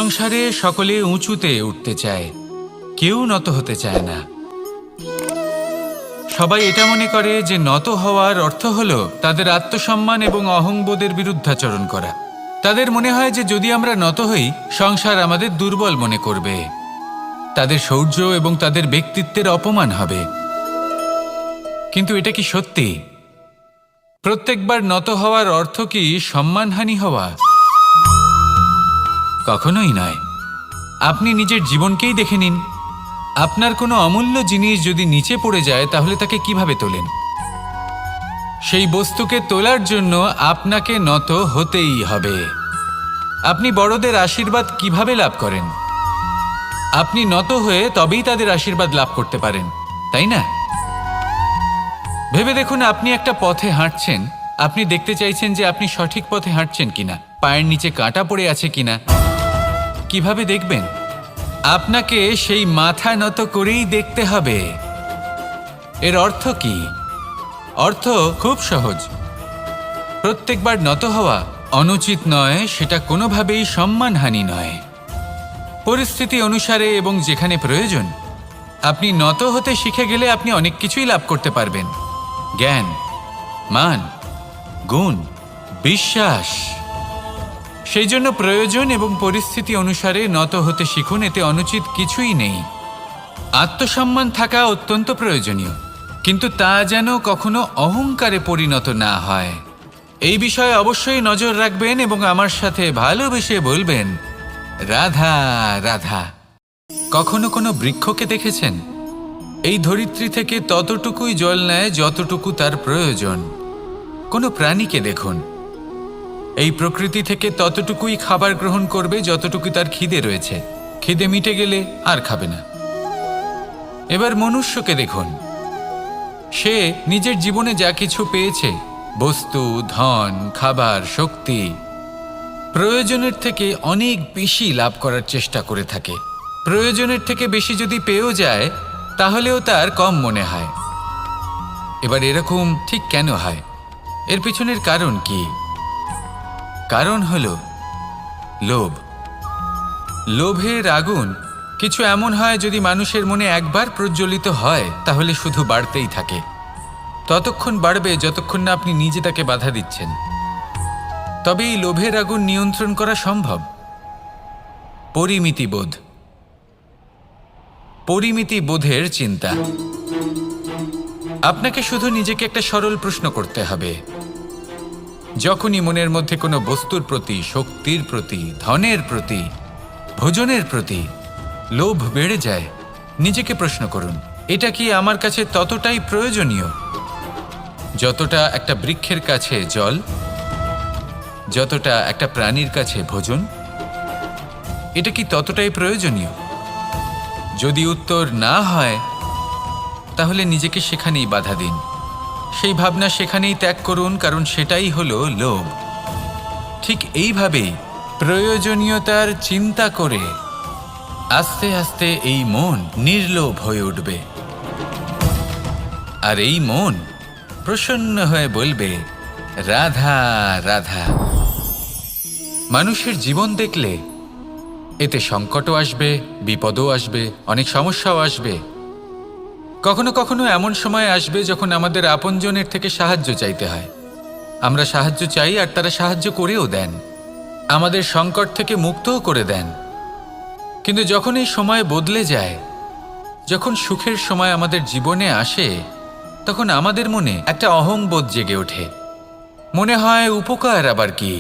সংসারে সকলে উঁচুতে উঠতে চায়, কেউ নত হতে চায় না। সবাই এটা মনে করে যে নত হওয়ার অর্থ হলো তাদের আত্মসম্মান এবং অহংবোধের বিরুদ্ধাচরণ করা। তাদের মনে হয় যে যদি আমরা নত হই, সংসার আমাদের দুর্বল মনে করবে, তাদের শৌর্য এবং তাদের ব্যক্তিত্বের অপমান হবে। কিন্তু এটা কি সত্যি? প্রত্যেকবার নত হওয়ার অর্থ কি সম্মানহানি হওয়া? কখনোই নয়। আপনি নিজের জীবনকেই দেখে নিন। আপনার কোনো অমূল্য জিনিস যদি নিচে পড়ে যায় তাহলে তাকে কিভাবে তোলেন? সেই বস্তুকে তোলার জন্য আপনাকে নত হতেই হবে। আপনি বড়দের আশীর্বাদ কিভাবে লাভ করেন? আপনি নত হয়ে তবেই তাদের আশীর্বাদ লাভ করতে পারেন, তাই না? ভেবে দেখুন, আপনি একটা পথে হাঁটছেন, আপনি দেখতে চাইছেন যে আপনি সঠিক পথে হাঁটছেন কিনা, পায়ের নিচে কাঁটা পড়ে আছে কিনা। কিভাবে দেখবেন? আপনাকে সেই মাথা নত করেই দেখতে হবে। এর অর্থ কি? অর্থ খুব সহজ। প্রত্যেকবার নত হওয়া অনুচিত নয়, সেটা কোনোভাবেই সম্মানহানি নয়। পরিস্থিতি অনুসারে এবং যেখানে প্রয়োজন আপনি নত হতে শিখে গেলে আপনি অনেক কিছুই লাভ করতে পারবেন। জ্ঞান, মান, গুণ, বিশ্বাস। সেই জন্য প্রয়োজন এবং পরিস্থিতি অনুসারে নত হতে শিখুন, এতে অনুচিত কিছুই নেই। আত্মসম্মান থাকা অত্যন্ত প্রয়োজনীয়, কিন্তু তা যেন কখনো অহংকারে পরিণত না হয়। এই বিষয়ে অবশ্যই নজর রাখবেন এবং আমার সাথে ভালোবেসে বলবেন, রাধা রাধা। কখনো কোনো বৃক্ষকে দেখেছেন? এই ধরিত্রী থেকে ততটুকুই জল নেয় যতটুকু তার প্রয়োজন। কোনো প্রাণীকে দেখুন, এই প্রকৃতি থেকে ততটুকুই খাবার গ্রহণ করবে যতটুকু তার খিদে রয়েছে। খিদে মিটে গেলে আর খাবে না। এবার মনুষ্যকে দেখুন, সে নিজের জীবনে যা কিছু পেয়েছে, বস্তু, ধন, খাবার, শক্তি, প্রয়োজনের থেকে অনেক বেশি লাভ করার চেষ্টা করে থাকে। প্রয়োজনের থেকে বেশি যদি পেয়েও যায় তাহলেও তার কম মনে হয়। এবার এরকম ঠিক কেন হয়? এর পিছনের কারণ কি? কারণ হলো লোভ। লোভের আগুন কিছু এমন হয়, যদি মানুষের মনে একবার প্রজ্বলিত হয় তাহলে শুধু বাড়তেই থাকে। ততক্ষণ বাড়বে যতক্ষণ না আপনি নিজে তাকে বাধা দিচ্ছেন। তবে এই লোভের আগুন নিয়ন্ত্রণ করা সম্ভব। পরিমিতিবোধ, পরিমিতিবোধের চিন্তা। আপনাকে শুধু নিজেকে একটা সরল প্রশ্ন করতে হবে। যখনই মনের মধ্যে কোনো বস্তুর প্রতি, শক্তির প্রতি, ধনের প্রতি, ভোজনের প্রতি লোভ বেড়ে যায়, নিজেকে প্রশ্ন করুন, এটা কি আমার কাছে ততটাই প্রয়োজনীয় যতটা একটা বৃক্ষের কাছে জল, যতটা একটা প্রাণীর কাছে ভোজন? এটা কি ততটাই প্রয়োজনীয়? যদি উত্তর না হয় তাহলে নিজেকে সেখানেই বাধা দিন। সেই ভাবনা সেখানেই ত্যাগ করুন, কারণ সেটাই হলো লোভ। ঠিক এইভাবেই প্রয়োজনীয়তার চিন্তা করে আস্তে আস্তে এই মন নির্লোভ হয়ে উঠবে। আর এই মন প্রসন্ন হয়ে বলবে, রাধা রাধা। মানুষের জীবন দেখলে এতে সংকটও আসবে, বিপদও আসবে, অনেক সমস্যাও আসবে। কখনো কখনো এমন সময় আসবে যখন আমাদের আপনজনের থেকে সাহায্য চাইতে হয়। আমরা সাহায্য চাই আর তারা সাহায্য করেও দেন, আমাদের সংকট থেকে মুক্তও করে দেন। কিন্তু যখন এই সময় বদলে যায়, যখন সুখের সময় আমাদের জীবনে আসে, তখন আমাদের মনে একটা অহংবোধ জেগে ওঠে। মনে হয় উপকার আবার কি?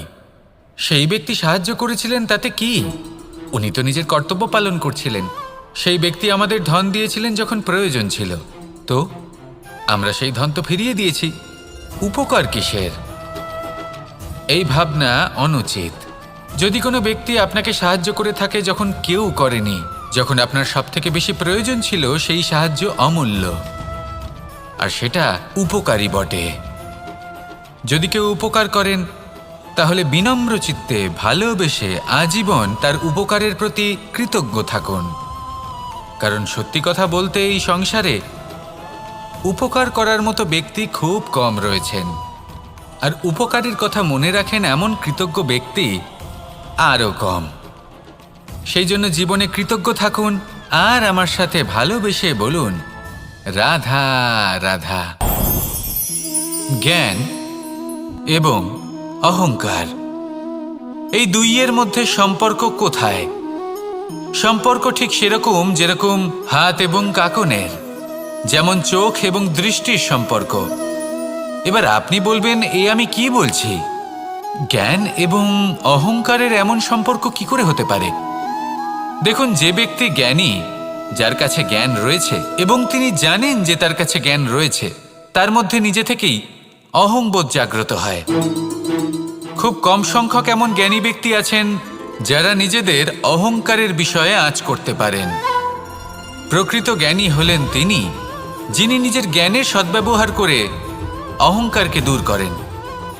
সেই ব্যক্তি সাহায্য করেছিলেন তাতে কি? উনি তো নিজের কর্তব্য পালন করছিলেন। সেই ব্যক্তি আমাদের ধন দিয়েছিলেন যখন প্রয়োজন ছিল, তো আমরা সেই ধন তো ফিরিয়ে দিয়েছি, উপকার কিসের? এই ভাবনা অনুচিত। যদি কোনো ব্যক্তি আপনাকে সাহায্য করে থাকে যখন কেউ করেনি, যখন আপনার সবথেকে বেশি প্রয়োজন ছিল, সেই সাহায্য অমূল্য, আর সেটা উপকারী বটে। যদি কেউ উপকার করেন তাহলে বিনম্র চিত্তে ভালোবেসে আজীবন তার উপকারের প্রতি কৃতজ্ঞ থাকুন। কারণ সত্যি কথা বলতে এই সংসারে উপকার করার মতো ব্যক্তি খুব কম রয়েছেন, আর উপকারের কথা মনে রাখেন এমন কৃতজ্ঞ ব্যক্তি আরও কম। সেই জন্য জীবনে কৃতজ্ঞ থাকুন আর আমার সাথে ভালোবেসে বলুন রাধা রাধা। জ্ঞান এবং অহংকার, এই দুইয়ের মধ্যে সম্পর্ক কোথায়? সম্পর্ক ঠিক সেরকম যেরকম হাত এবং কাকনের, যেমন চোখ এবং দৃষ্টির সম্পর্ক। এবার আপনি বলবেন এ আমি কি বলছি? জ্ঞান এবং অহংকারের এমন সম্পর্ক কি করে হতে পারে? দেখুন, যে ব্যক্তি জ্ঞানী, যার কাছে জ্ঞান রয়েছে এবং তিনি জানেন যে তার কাছে জ্ঞান রয়েছে, তার মধ্যে নিজে থেকেই অহংবোধ জাগ্রত হয়। খুব কম সংখ্যক এমন জ্ঞানী ব্যক্তি আছেন যারা নিজেদের অহংকারের বিষয়ে আঁচ করতে পারেন। প্রকৃত জ্ঞানী হলেন তিনি, যিনি নিজের জ্ঞানের সদ্ব্যবহার করে অহংকারকে দূর করেন।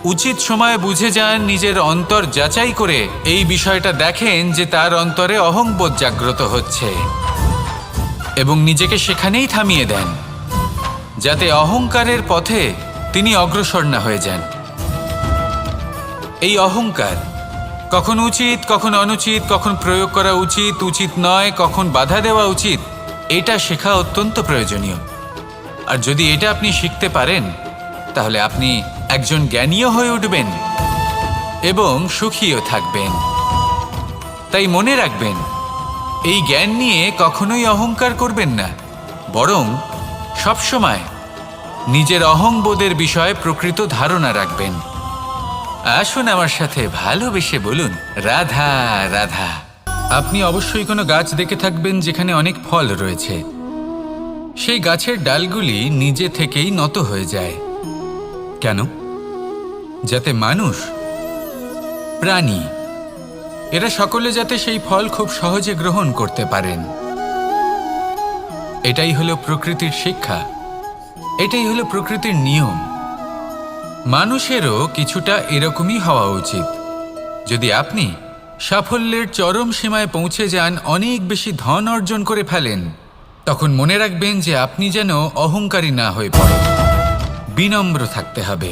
উচিত সময়ে বুঝে যান, নিজের অন্তর যাচাই করে এই বিষয়টা দেখেন যে তার অন্তরে অহংবোধ জাগ্রত হচ্ছে এবং নিজেকে সেখানেই থামিয়ে দেন, যাতে অহংকারের পথে তিনি অগ্রসর না হয়ে যান। এই অহংকার কখন উচিত, কখন অনুচিত, কখন প্রয়োগ করা উচিত, উচিত নয়, কখন বাধা দেওয়া উচিত, এটা শেখা অত্যন্ত প্রয়োজনীয়। আর যদি এটা আপনি শিখতে পারেন, তাহলে আপনি একজন জ্ঞানীও হয়ে উঠবেন এবং সুখীও থাকবেন। তাই মনে রাখবেন, এই জ্ঞান নিয়ে কখনোই অহংকার করবেন না, বরং সবসময় নিজের অহংবোধের বিষয়ে প্রকৃত ধারণা রাখবেন। আসুন আমার সাথে ভালোবেসে বলুন রাধা রাধা। আপনি অবশ্যই কোনো গাছ দেখে থাকবেন যেখানে অনেক ফল রয়েছে। সেই গাছের ডালগুলি নিজে থেকেই নত হয়ে যায়। কেন? যাতে মানুষ, প্রাণী, এরা সকলে যাতে সেই ফল খুব সহজে গ্রহণ করতে পারেন। এটাই হলো প্রকৃতির শিক্ষা, এটাই হলো প্রকৃতির নিয়ম। মানুষেরও কিছুটা এরকমই হওয়া উচিত। যদি আপনি সাফল্যের চরম সীমায় পৌঁছে যান, অনেক বেশি ধন অর্জন করে ফেলেন, তখন মনে রাখবেন যে আপনি যেন অহংকারী না হয়ে পড়েন। বিনম্র থাকতে হবে।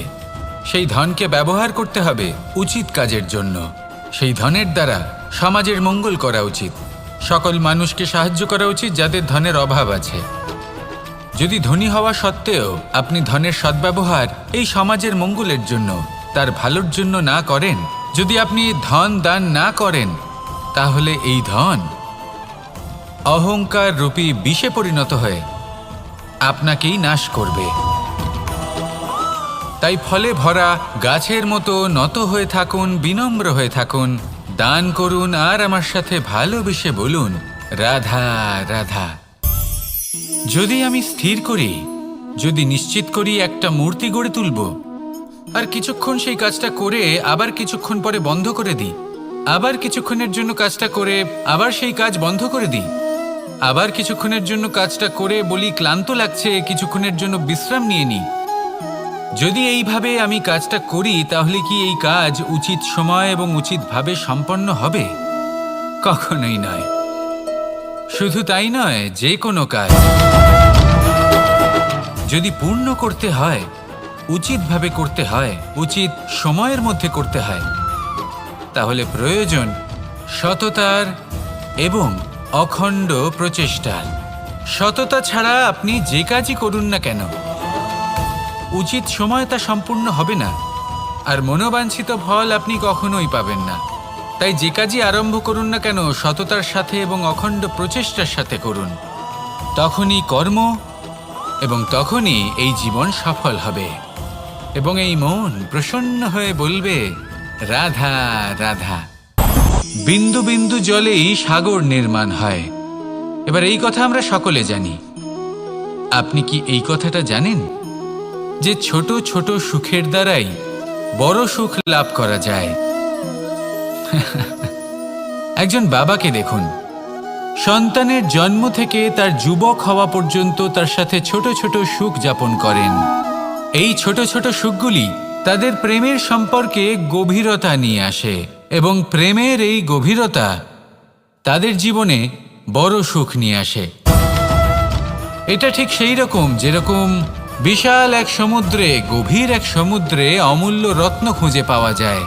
সেই ধনকে ব্যবহার করতে হবে উচিত কাজের জন্য। সেই ধনের দ্বারা সমাজের মঙ্গল করা উচিত। সকল মানুষকে সাহায্য করা উচিত যাদের ধনের অভাব আছে। যদি ধনী হওয়া সত্ত্বেও আপনি ধনের সদ্ব্যবহার এই সমাজের মঙ্গলের জন্য, তার ভালোর জন্য না করেন, যদি আপনি ধন দান না করেন, তাহলে এই ধন অহংকার রূপী বিষে পরিণত হয়ে আপনাকেই নাশ করবে। তাই ফলে ভরা গাছের মতো নত হয়ে থাকুন, বিনম্র হয়ে থাকুন, দান করুন আর আমার সাথে ভালোবেসে বলুন রাধা রাধা। যদি আমি স্থির করি, যদি নিশ্চিত করি একটা মূর্তি গড়ে তুলব, আর কিছুক্ষণ সেই কাজটা করে আবার কিছুক্ষণ পরে বন্ধ করে দিই, আবার কিছুক্ষণের জন্য কাজটা করে আবার সেই কাজ বন্ধ করে দিই, আবার কিছুক্ষণের জন্য কাজটা করে বলি ক্লান্ত লাগছে, কিছুক্ষণের জন্য বিশ্রাম নিয়ে নিই, যদি এইভাবে আমি কাজটা করি, তাহলে কি এই কাজ উচিত সময় এবং উচিতভাবে সম্পন্ন হবে? কখনোই নয়। শুধু তাই নয়, যে কোনো কাজ যদি পূর্ণ করতে হয়, উচিতভাবে করতে হয়, উচিত সময়ের মধ্যে করতে হয়, তাহলে প্রয়োজন সততার এবং অখণ্ড প্রচেষ্টার। সততা ছাড়া আপনি যে কাজই করুন না কেন, উচিত সময় তা সম্পূর্ণ হবে না, আর মনোবাঞ্ছিত ফল আপনি কখনোই পাবেন না। তাই যে কাজই আরম্ভ করুন না কেন, সততার সাথে এবং অখণ্ড প্রচেষ্টার সাথে করুন। তখনই কর্ম এবং তখনই এই জীবন সফল হবে এবং এই মন প্রসন্ন হয়ে বলবে রাধা রাধা। বিন্দু বিন্দু জলেই সাগর নির্মাণ হয়। এবার এই কথা আমরা সকলে জানি। আপনি কি এই কথাটা জানেন যে ছোট ছোট সুখের দ্বারাই বড় সুখ লাভ করা যায়? একজন বাবাকে দেখুন, সন্তানের জন্ম থেকে তার যুবক হওয়া পর্যন্ত তার সাথে ছোট ছোট সুখ যাপন করেন। এই ছোট ছোট সুখগুলি তাদের প্রেমের সম্পর্কে গভীরতা নিয়ে আসে এবং প্রেমের এই গভীরতা তাদের জীবনে বড় সুখ নিয়ে আসে। এটা ঠিক সেই রকম যেরকম বিশাল এক সমুদ্রে, গভীর এক সমুদ্রে অমূল্য রত্ন খুঁজে পাওয়া যায়।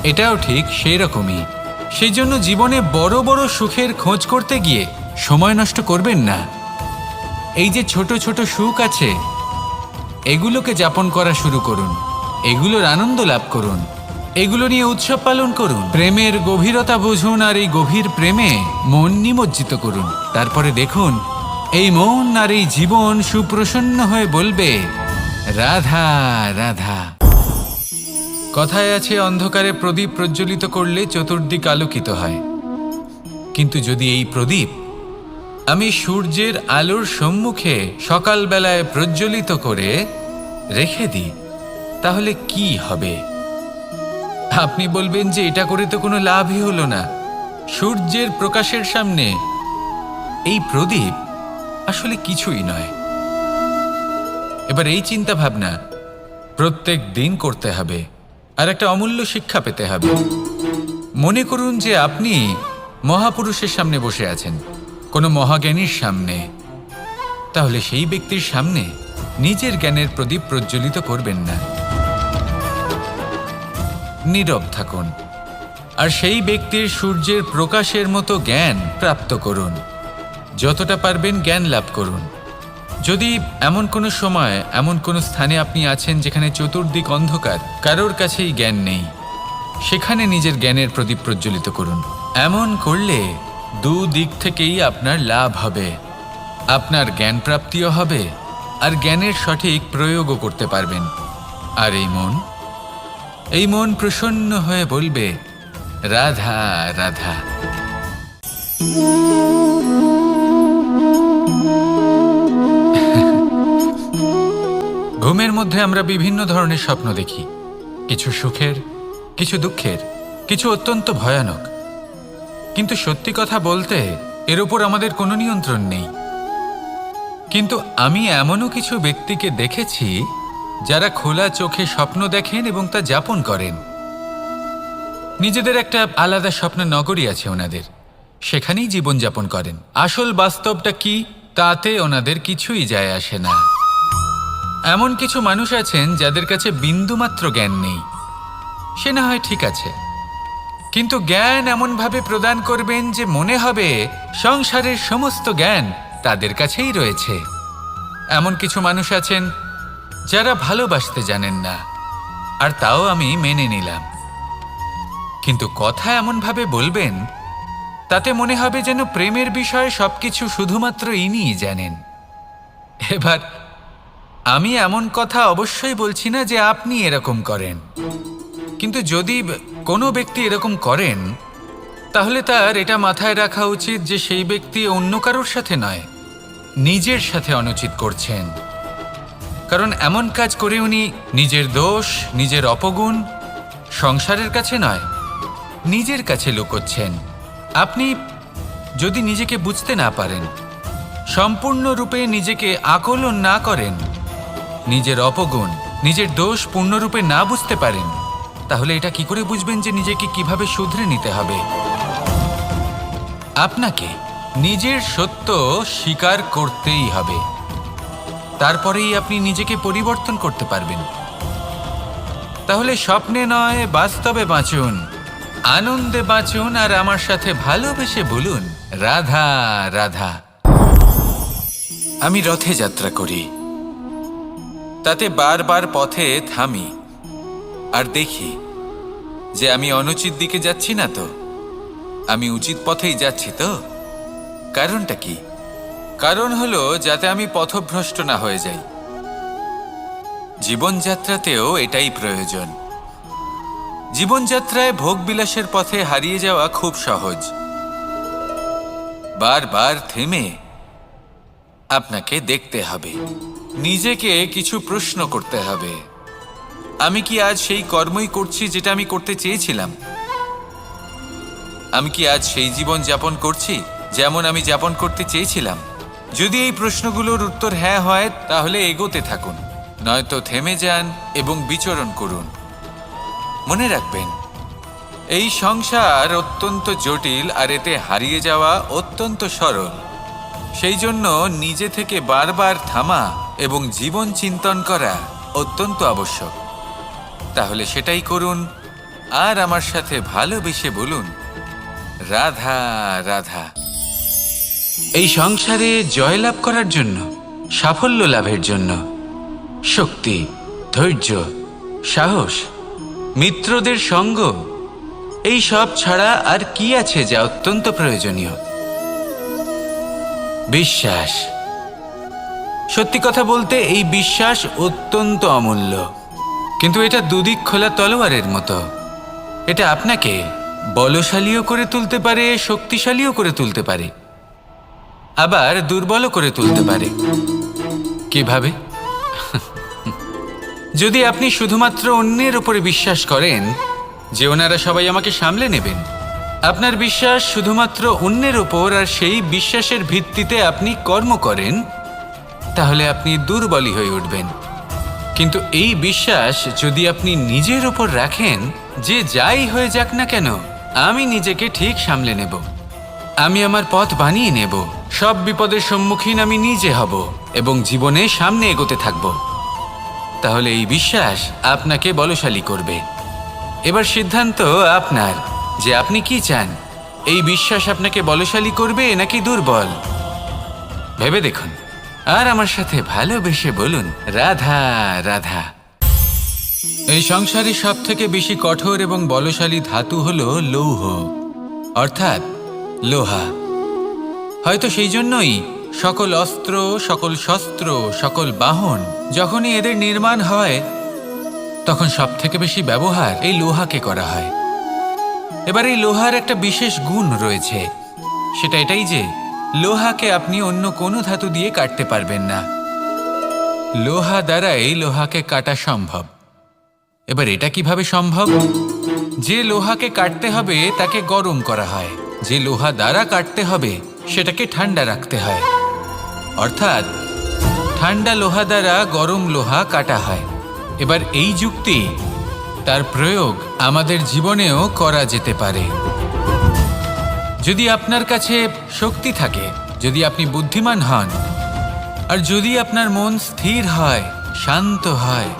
এটাও ঠিক সেই রকমই। সেই জন্য জীবনে বড় বড় সুখের খোঁজ করতে গিয়ে সময় নষ্ট করবেন না। এই যে ছোট ছোট সুখ আছে, এগুলোকে যাপন করা শুরু করুন, এগুলোর আনন্দ লাভ করুন, এগুলো নিয়ে উৎসব পালন করুন, প্রেমের গভীরতা বুঝুন আর এই গভীর প্রেমে মন নিমজ্জিত করুন। তারপরে দেখুন এই মন আর এই জীবন সুপ্রসন্ন হয়ে বলবে, রাধা রাধা। কথায় আছে, অন্ধকারে প্রদীপ প্রজ্বলিত করলে চতুর্দিক আলোকিত হয়। কিন্তু যদি এই প্রদীপ আমি সূর্যের আলোর সম্মুখে সকালবেলায় প্রজ্বলিত করে রেখে দিই, তাহলে কি হবে? আপনি বলবেন যে এটা করে তো কোনো লাভই হলো না। সূর্যের প্রকাশের সামনে এই প্রদীপ আসলে কিছুই নয়। এবার এই চিন্তা ভাবনা প্রত্যেক দিন করতে হবে, আর একটা অমূল্য শিক্ষা পেতে হবে। মনে করুন যে আপনি মহাপুরুষের সামনে বসে আছেন, কোনো মহাজ্ঞানীর সামনে, তাহলে সেই ব্যক্তির সামনে নিজের জ্ঞানের প্রদীপ প্রজ্বলিত করবেন না, নীরব থাকুন আর সেই ব্যক্তির সূর্যের প্রকাশের মতো জ্ঞান প্রাপ্ত করুন। যতটা পারবেন জ্ঞান লাভ করুন। যদি এমন কোনো সময়, এমন কোনো স্থানে আপনি আছেন যেখানে চতুর্দিক অন্ধকার, কারোর কাছেই জ্ঞান নেই, সেখানে নিজের জ্ঞানের প্রদীপ প্রজ্বলিত করুন। এমন করলে দুদিক থেকেই আপনার লাভ হবে। আপনার জ্ঞান প্রাপ্তিও হবে আর জ্ঞানের সঠিক প্রয়োগও করতে পারবেন। আর এই মন প্রসন্ন হয়ে বলবে, রাধা রাধা। ঘুমের মধ্যে আমরা বিভিন্ন ধরনের স্বপ্ন দেখি, কিছু সুখের, কিছু দুঃখের, কিছু অত্যন্ত ভয়ানক। কিন্তু সত্যি কথা বলতে এর উপর আমাদের কোনো নিয়ন্ত্রণ নেই। কিন্তু আমি এমনও কিছু ব্যক্তিকে দেখেছি যারা খোলা চোখে স্বপ্ন দেখেন এবং তা যাপন করেন। নিজেদের একটা আলাদা স্বপ্ন নগরী আছে ওনাদের, সেখানেই জীবনযাপন করেন। আসল বাস্তবটা কি তাতে ওনাদের কিছুই যায় আসে না। এমন কিছু মানুষ আছেন যাদের কাছে বিন্দুমাত্র জ্ঞান নেই, সে না হয় ঠিক আছে, কিন্তু জ্ঞান এমনভাবে প্রদান করবেন যে মনে হবে সংসারের সমস্ত জ্ঞান তাদের কাছেই রয়েছে। এমন কিছু মানুষ আছেন যারা ভালোবাসতে জানেন না, আর তাও আমি মেনে নিলাম, কিন্তু কথা এমনভাবে বলবেন তাতে মনে হবে যেন প্রেমের বিষয়ে সবকিছু শুধুমাত্র ইনিই জানেন। এবার আমি এমন কথা অবশ্যই বলছি না যে আপনি এরকম করেন, কিন্তু যদি কোনো ব্যক্তি এরকম করেন তাহলে তার এটা মাথায় রাখা উচিত যে সেই ব্যক্তি অন্য কারোর সাথে নয়, নিজের সাথে অনুচিত করছেন। কারণ এমন কাজ করে উনি নিজের দোষ, নিজের অপগুণ সংসারের কাছে নয়, নিজের কাছে লুকোচ্ছেন। আপনি যদি নিজেকে বুঝতে না পারেন, সম্পূর্ণরূপে নিজেকে আকলন না করেন, নিজের অপগুণ, নিজের দোষ পূর্ণরূপে না বুঝতে পারেন, তাহলে এটা কি করে বুঝবেন যে নিজেকে কিভাবে শুধরে নিতে হবে? আপনাকে নিজের সত্য স্বীকার করতেই হবে, তারপরেই আপনি নিজেকে পরিবর্তন করতে পারবেন। তাহলে স্বপ্নে নয়, বাস্তবে বাঁচুন, আনন্দে বাঁচুন, আর আমার সাথে ভালোবেসে বলুন, রাধা রাধা। আমি রথে যাত্রা করি, তাতে বারবার পথে থামি আর দেখি যে আমি অনুচিত দিকে যাচ্ছি না তো, আমি উচিত পথেই যাচ্ছি তো। কারণটা কি? কারণ হলো যাতে আমি পথভ্রষ্ট না হয়ে যাই। জীবনযাত্রাতেও এটাই প্রয়োজন। জীবনযাত্রায় ভোগবিলাসের পথে হারিয়ে যাওয়া খুব সহজ। বারবার থেমে আপনাকে দেখতে হবে, নিজেকে কিছু প্রশ্ন করতে হবে। আমি কি আজ সেই কর্মই করছি যেটা আমি করতে চেয়েছিলাম? আমি কি আজ সেই জীবন যাপন করছি যেমন আমি যাপন করতে চেয়েছিলাম? যদি এই প্রশ্নগুলোর উত্তর হ্যাঁ হয় তাহলে এগোতে থাকুন, নয়তো থেমে যান এবং বিচরণ করুন। মনে রাখবেন, এই সংসার অত্যন্ত জটিল আর এতে হারিয়ে যাওয়া অত্যন্ত সরল। সেই জন্য নিজে থেকে বারবার থামা এবং জীবন চিন্তন করা অত্যন্ত আবশ্যক। তাহলে সেটাই করুন আর আমার সাথে ভালোবেসে বলুন, রাধা রাধা। এই সংসারে জয়লাভ করার জন্য, সাফল্য লাভের জন্য শক্তি, ধৈর্য, সাহস, মিত্রদের সঙ্গ, এই সব ছাড়া আর কি আছে যা অত্যন্ত প্রয়োজনীয়? বিশ্বাস। সত্যি কথা বলতে এই বিশ্বাস অত্যন্ত অমূল্য, কিন্তু এটা দুদিক খোলা তলোয়ারের মতো। এটা আপনাকে বলশালীও করে তুলতে পারে, শক্তিশালীও করে তুলতে পারে, আবার দুর্বলও করে তুলতে পারে। কিভাবে? যদি আপনি শুধুমাত্র অন্যের উপরে বিশ্বাস করেন যে ওনারা সবাই আমাকে সামলে নেবেন, আপনার বিশ্বাস শুধুমাত্র অন্যের উপর, আর সেই বিশ্বাসের ভিত্তিতে আপনি কর্ম করেন, তাহলে আপনি দুর্বলই হয়ে উঠবেন। কিন্তু এই বিশ্বাস যদি আপনি নিজের উপর রাখেন যে যাই হয়ে যাক না কেন, আমি নিজেকে ঠিক সামলে নেব, আমি আমার পথ বানিয়ে নেব, সব বিপদের সম্মুখীন আমি নিজে হব এবং জীবনে সামনে এগোতে থাকব, তাহলে এই বিশ্বাস আপনাকে বলশালী করবে। এবার সিদ্ধান্ত আপনার যে আপনি কি চান। এই বিশ্বাস আপনাকে বলশালী করবে নাকি দুর্বল? ভেবে দেখুন, আর আমার সাথে ভালোবেসে বলুন রাধা রাধা। এই সংসারে সব থেকে বেশি কঠোর এবং বলশালী ধাতু হলো লৌহ, অর্থাৎ লোহা। হয়তো সেই জন্যই সকল অস্ত্র, সকল শস্ত্র, সকল বাহন যখনই এদের নির্মাণ হয় তখন সব থেকে বেশি ব্যবহার এই লোহাকে করা হয়। এবার এই লোহার একটা বিশেষ গুণ রয়েছে, সেটা এটাই যে লোহাকে আপনি অন্য কোনো ধাতু দিয়ে কাটতে পারবেন না। লোহা দ্বারাই লোহাকে কাটা সম্ভব। এবার এটা কিভাবে সম্ভব? যে লোহাকে কাটতে হবে তাকে গরম করা হয়, যে লোহা দ্বারা কাটতে হবে সেটাকে ঠান্ডা রাখতে হয়, অর্থাৎ ঠান্ডা লোহা দ্বারা গরম লোহা কাটা হয়। এবার এই যুক্তি, তার প্রয়োগ আমাদের জীবনেও করা যেতে পারে। যদি আপনার কাছে শক্তি থাকে, যদি আপনি বুদ্ধিমান হন, আর যদি আপনার মন স্থির হয়, শান্ত হয়,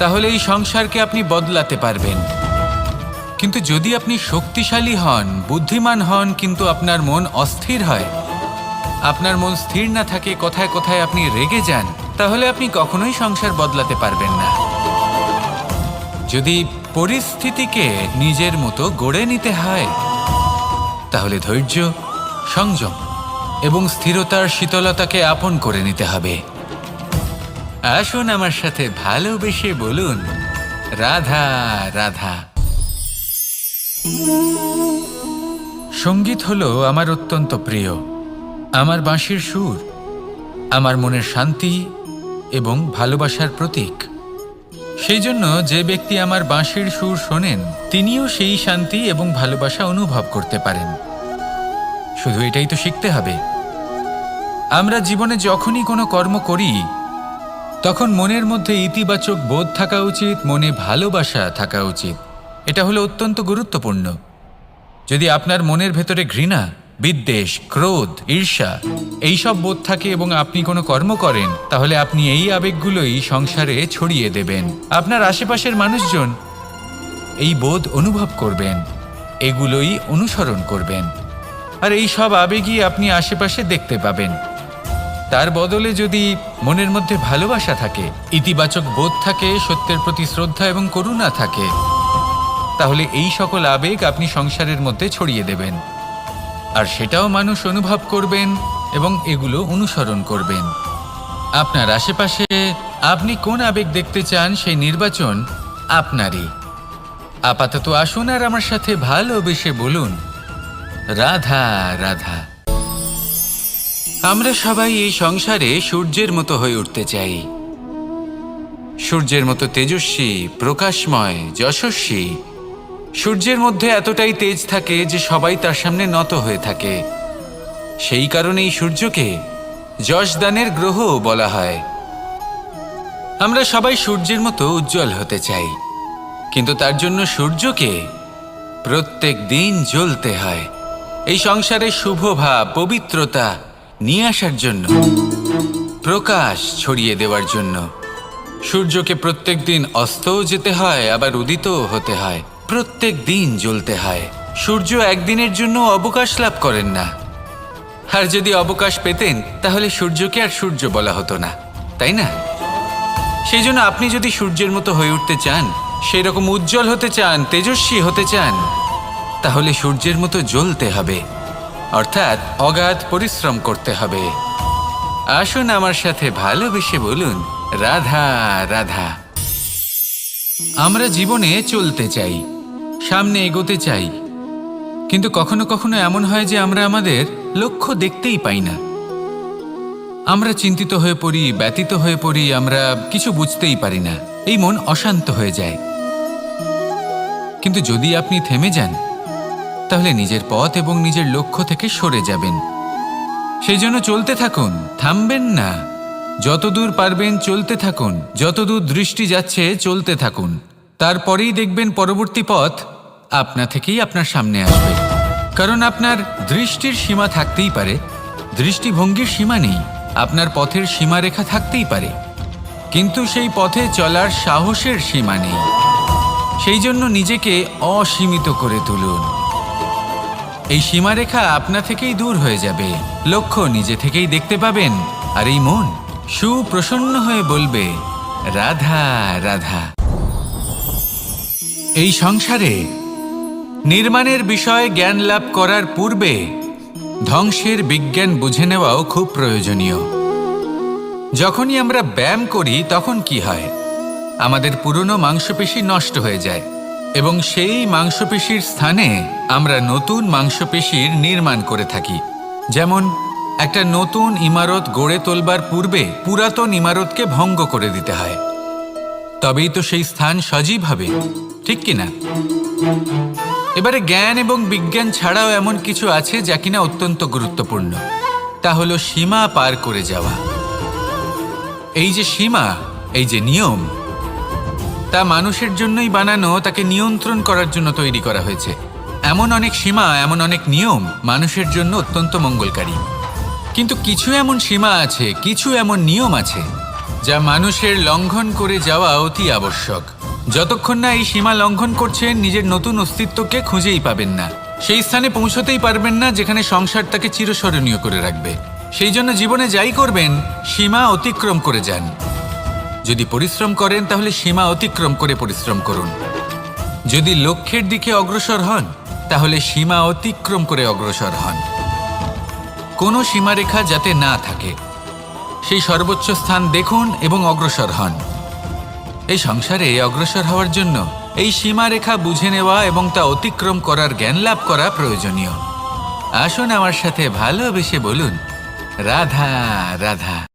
তাহলে এই সংসারকে আপনি বদলাতে পারবেন। কিন্তু যদি আপনি শক্তিশালী হন, বুদ্ধিমান হন, কিন্তু আপনার মন অস্থির হয়, আপনার মন স্থির না থাকে, কথায় কথায় আপনি রেগে যান, তাহলে আপনি কখনোই সংসার বদলাতে পারবেন না। যদি পরিস্থিতিকে নিজের মতো গড়ে নিতে হয়, তাহলে ধৈর্য, সংযম এবং স্থিরতার শীতলতাকে আপন করে নিতে হবে। আসুন আমার সাথে ভালোবেসে বলুন রাধা রাধা। সঙ্গীত হলো আমার অত্যন্ত প্রিয়। আমার বাঁশির সুর আমার মনের শান্তি এবং ভালোবাসার প্রতীক। সেই জন্য যে ব্যক্তি আমার বাঁশির সুর শোনেন, তিনিও সেই শান্তি এবং ভালোবাসা অনুভব করতে পারেন। শুধু এটাই তো শিখতে হবে। আমরা জীবনে যখনই কোনো কর্ম করি, তখন মনের মধ্যে ইতিবাচক বোধ থাকা উচিত, মনে ভালোবাসা থাকা উচিত। এটা হলো অত্যন্ত গুরুত্বপূর্ণ। যদি আপনার মনের ভেতরে ঘৃণা, বিদ্বেষ, ক্রোধ, ঈর্ষা এইসব বোধ থাকে এবং আপনি কোনো কর্ম করেন, তাহলে আপনি এই আবেগগুলোই সংসারে ছড়িয়ে দেবেন। আপনার আশেপাশের মানুষজন এই বোধ অনুভব করবেন, এগুলোই অনুসরণ করবেন, আর এই সব আবেগই আপনি আশেপাশে দেখতে পাবেন। তার বদলে যদি মনের মধ্যে ভালোবাসা থাকে, ইতিবাচক বোধ থাকে, সত্যের প্রতি শ্রদ্ধা এবং করুণা থাকে, তাহলে এই সকল আবেগ আপনি সংসারের মধ্যে ছড়িয়ে দেবেন, আর সেটাও মানুষ অনুভব করবেন এবং এগুলো অনুসরণ করবেন। আপনার আশেপাশে আপনি কোন আবেগ দেখতে চান, সেই নির্বাচন আপনারই। আপাতত আসুন আর আমার সাথে ভালোবেসে বলুন রাধা রাধা। আমরা সবাই এই সংসারে সূর্যের মতো হয়ে উঠতে চাই, সূর্যের মতো তেজস্বী, প্রকাশময়, যশস্বী। সূর্যের মধ্যে এতটাই তেজ থাকে যে সবাই তার সামনে নত হয়ে থাকে। সেই কারণেই সূর্যকে যশদানের গ্রহ বলা হয়। আমরা সবাই সূর্যের মতো উজ্জ্বল হতে চাই, কিন্তু তার জন্য সূর্যকে প্রত্যেক দিন জ্বলতে হয়। এই সংসারে শুভ ভাব, পবিত্রতা নিয়ে আসার জন্য, প্রকাশ ছড়িয়ে দেওয়ার জন্য সূর্যকে প্রত্যেক দিন অস্তও যেতে হয়, আবার উদিতও হতে হয়, প্রত্যেক দিন জ্বলতে হয়। সূর্য একদিনের জন্য অবকাশ লাভ করেন না। আর যদি অবকাশ পেতেন তাহলে সূর্যকে আর সূর্য বলা হতো না, তাই না? সেই জন্য আপনি যদি সূর্যের মতো হয়ে উঠতে চান, সেই রকম উজ্জ্বল হতে চান, তেজস্বী হতে চান, তাহলে সূর্যের মতো জ্বলতে হবে, অর্থাৎ অগাধ পরিশ্রম করতে হবে। আসুন আমার সাথে ভালোবেসে বলুন, রাধা রাধা। আমরা জীবনে চলতে চাই, সামনে এগোতে চাই, কিন্তু কখনো কখনো এমন হয় যে আমরা আমাদের লক্ষ্য দেখতেই পাই না। আমরা চিন্তিত হয়ে পড়ি, ব্যতীত হয়ে পড়ি, আমরা কিছু বুঝতেই পারি না, এই মন অশান্ত হয়ে যায়। কিন্তু যদি আপনি থেমে যান, তাহলে নিজের পথ এবং নিজের লক্ষ্য থেকে সরে যাবেন। সেই জন্য চলতে থাকুন, থামবেন না। যতদূর পারবেন চলতে থাকুন, যতদূর দৃষ্টি যাচ্ছে চলতে থাকুন। তারপরেই দেখবেন পরবর্তী পথ আপনা থেকেই আপনার সামনে আসবে। কারণ আপনার দৃষ্টির সীমা থাকতেই পারে, দৃষ্টিভঙ্গির সীমা নেই। আপনার পথের সীমারেখা থাকতেই পারে, কিন্তু সেই পথে চলার সাহসের সীমা নেই। সেই জন্য নিজেকে অসীমিত করে তুলুন। এই সীমারেখা আপনা থেকেই দূর হয়ে যাবে, লক্ষ্য নিজে থেকেই দেখতে পাবেন, আর এই মন সুপ্রসন্ন হয়ে বলবে, রাধা রাধা। এই সংসারে নির্মাণের বিষয়ে জ্ঞান লাভ করার পূর্বে ধ্বংসের বিজ্ঞান বুঝে নেওয়াও খুব প্রয়োজনীয়। যখনই আমরা ব্যায়াম করি তখন কি হয়? আমাদের পুরনো মাংসপেশি নষ্ট হয়ে যায় এবং সেই মাংসপেশির স্থানে আমরা নতুন মাংসপেশির নির্মাণ করে থাকি। যেমন একটা নতুন ইমারত গড়ে তোলবার পূর্বে পুরাতন ইমারতকে ভঙ্গ করে দিতে হয়, তবেই তো সেই স্থান সজীব হবে, ঠিক কিনা? এবারে জ্ঞান এবং বিজ্ঞান ছাড়াও এমন কিছু আছে যা কিনা অত্যন্ত গুরুত্বপূর্ণ। তা হলো সীমা পার করে যাওয়া। এই যে সীমা, এই যে নিয়ম, তা মানুষের জন্যই বানানো, তাকে নিয়ন্ত্রণ করার জন্য তৈরি করা হয়েছে। এমন অনেক সীমা, এমন অনেক নিয়ম মানুষের জন্য অত্যন্ত মঙ্গলকারী। কিন্তু কিছু এমন সীমা আছে, কিছু এমন নিয়ম আছে যা মানুষের লঙ্ঘন করে যাওয়া অতি আবশ্যক। যতক্ষণ না এই সীমা লঙ্ঘন করছেন, নিজের নতুন অস্তিত্বকে খুঁজেই পাবেন না, সেই স্থানে পৌঁছতেই পারবেন না যেখানে সংসার তাকে চিরস্মরণীয় করে রাখবে। সেই জন্য জীবনে যাই করবেন, সীমা অতিক্রম করে যান। যদি পরিশ্রম করেন তাহলে সীমা অতিক্রম করে পরিশ্রম করুন। যদি লক্ষ্যের দিকে অগ্রসর হন তাহলে সীমা অতিক্রম করে অগ্রসর হন। কোনো সীমারেখা যাতে না থাকে, সেই সর্বোচ্চ স্থান দেখুন এবং অগ্রসর হন। এই সংসারে অগ্রসর হওয়ার জন্য এই সীমারেখা বুঝে নেওয়া এবং তা অতিক্রম করার জ্ঞান লাভ করা প্রয়োজনীয়। আসুন আমার সাথে ভালোবেসে বলুন, রাধা রাধা।